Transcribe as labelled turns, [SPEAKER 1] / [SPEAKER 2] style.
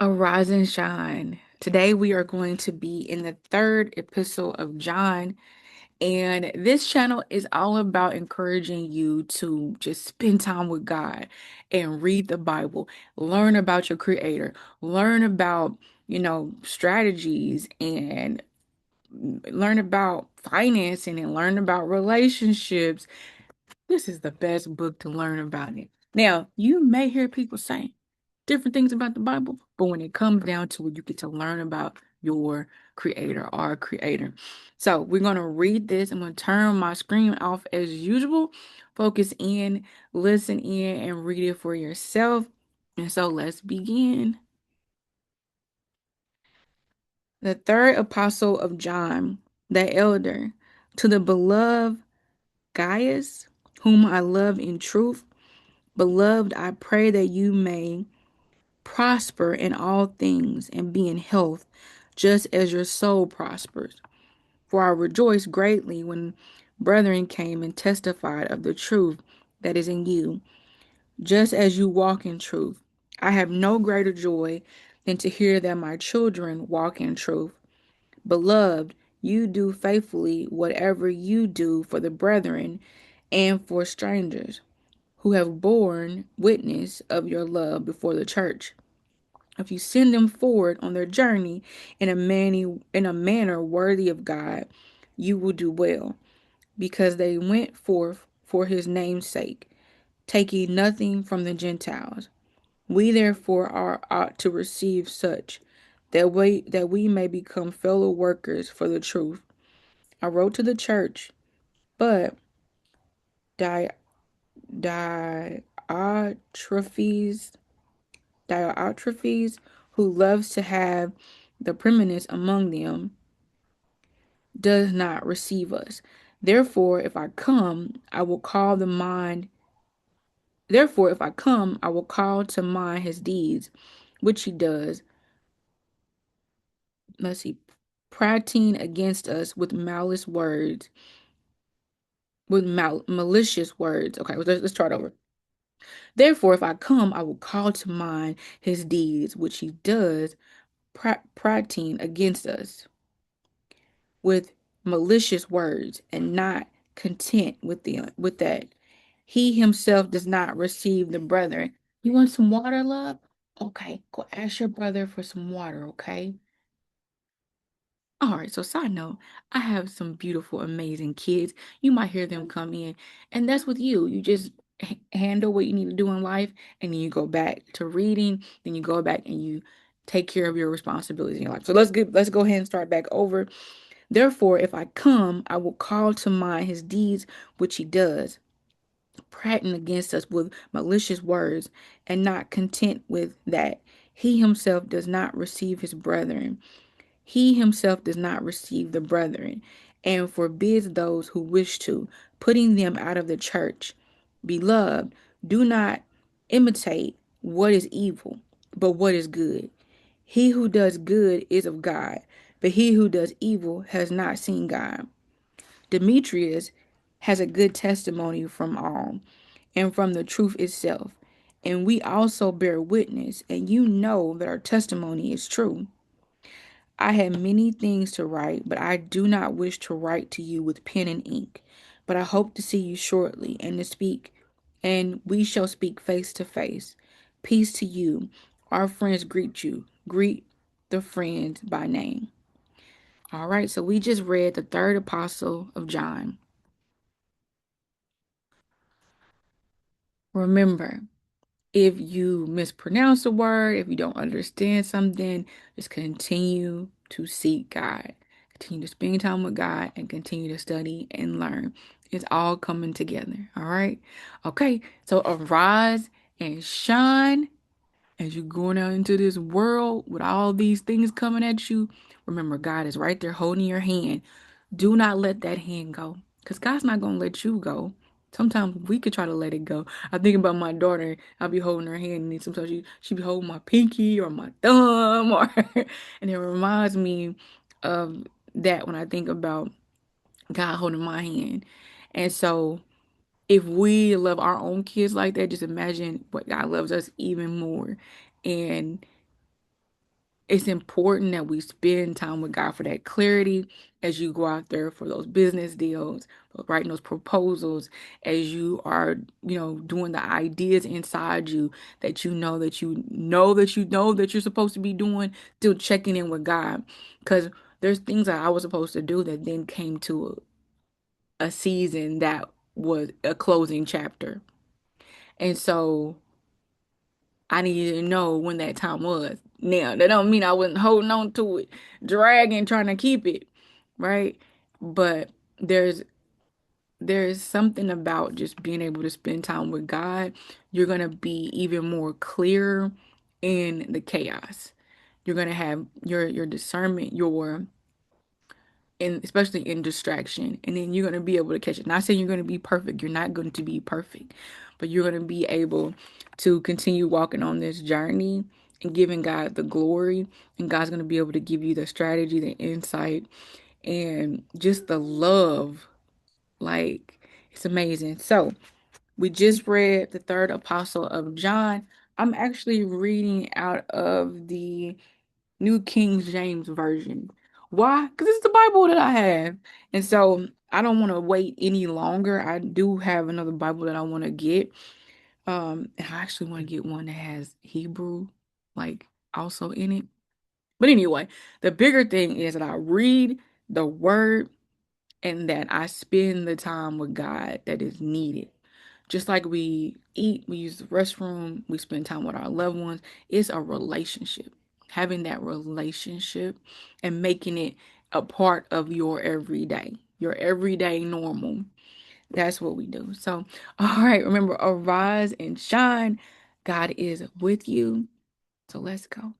[SPEAKER 1] Arise and shine. Today we are going to be in the third epistle of John, and this channel is all about encouraging you to just spend time with God and read the Bible, learn about your creator, learn about, strategies and learn about financing and learn about relationships. This is the best book to learn about it. Now, you may hear people say different things about the Bible, but when it comes down to it, you get to learn about your creator, our creator. So we're going to read this. I'm going to turn my screen off as usual, focus in, listen in, and read it for yourself. And so let's begin. The third epistle of John, the elder, to the beloved Gaius, whom I love in truth. Beloved, I pray that you may prosper in all things and be in health, just as your soul prospers. For I rejoiced greatly when brethren came and testified of the truth that is in you, just as you walk in truth. I have no greater joy than to hear that my children walk in truth. Beloved, you do faithfully whatever you do for the brethren and for strangers who have borne witness of your love before the church. If you send them forward on their journey in a manner worthy of God, you will do well, because they went forth for his name's sake, taking nothing from the Gentiles. We therefore are ought to receive such, that we may become fellow workers for the truth. I wrote to the church, but Di Diotrephes, Diotrephes, who loves to have the preeminence among them, does not receive us. Therefore, if I come, I will call the mind. Therefore, if I come, I will call to mind his deeds, which he does. Let's see, prating against us with malice words, malicious words. Okay, let's start over. Therefore, if I come, I will call to mind his deeds, which he does, prating against us with malicious words, and not content with that. He himself does not receive the brethren. You want some water, love? Okay, go ask your brother for some water, okay? All right, so side note, I have some beautiful, amazing kids. You might hear them come in, and that's with you. You just handle what you need to do in life, and then you go back to reading, then you go back and you take care of your responsibilities in your life. So let's go ahead and start back over. Therefore, if I come, I will call to mind his deeds which he does, prating against us with malicious words, and not content with that. He himself does not receive his brethren. He himself does not receive the brethren, and forbids those who wish to, putting them out of the church. Beloved, do not imitate what is evil, but what is good. He who does good is of God, but he who does evil has not seen God. Demetrius has a good testimony from all, and from the truth itself. And we also bear witness, and you know that our testimony is true. I had many things to write, but I do not wish to write to you with pen and ink. But I hope to see you shortly, and we shall speak face to face. Peace to you. Our friends greet you. Greet the friends by name. All right, so we just read the third epistle of John. Remember, if you mispronounce a word, if you don't understand something, just continue to seek God. Continue to spend time with God and continue to study and learn. It's all coming together. All right. Okay. So arise and shine as you're going out into this world with all these things coming at you. Remember, God is right there holding your hand. Do not let that hand go, because God's not going to let you go. Sometimes we could try to let it go. I think about my daughter. I'll be holding her hand, and then sometimes she be holding my pinky or my thumb, or and it reminds me of that when I think about God holding my hand. And so, if we love our own kids like that, just imagine what God loves us even more. And it's important that we spend time with God for that clarity as you go out there for those business deals, writing those proposals, as you are, doing the ideas inside you that that you're supposed to be doing, still checking in with God. Because there's things that I was supposed to do that then came to a season that was a closing chapter. And so I needed to know when that time was. Now, that don't mean I wasn't holding on to it, dragging, trying to keep it, right? But there's there's something about just being able to spend time with God. You're gonna be even more clear in the chaos. You're gonna have your discernment, your in especially in distraction, and then you're going to be able to catch it. Not saying you're going to be perfect, you're not going to be perfect, but you're going to be able to continue walking on this journey and giving God the glory, and God's going to be able to give you the strategy, the insight, and just the love. Like, it's amazing. So we just read the third epistle of John. I'm actually reading out of the New King James Version. Why? Because it's the Bible that I have. And so I don't want to wait any longer. I do have another Bible that I want to get. And I actually want to get one that has Hebrew, like, also in it. But anyway, the bigger thing is that I read the word and that I spend the time with God that is needed. Just like we eat, we use the restroom, we spend time with our loved ones. It's a relationship. Having that relationship and making it a part of your everyday normal. That's what we do. So, all right, remember, arise and shine. God is with you. So let's go.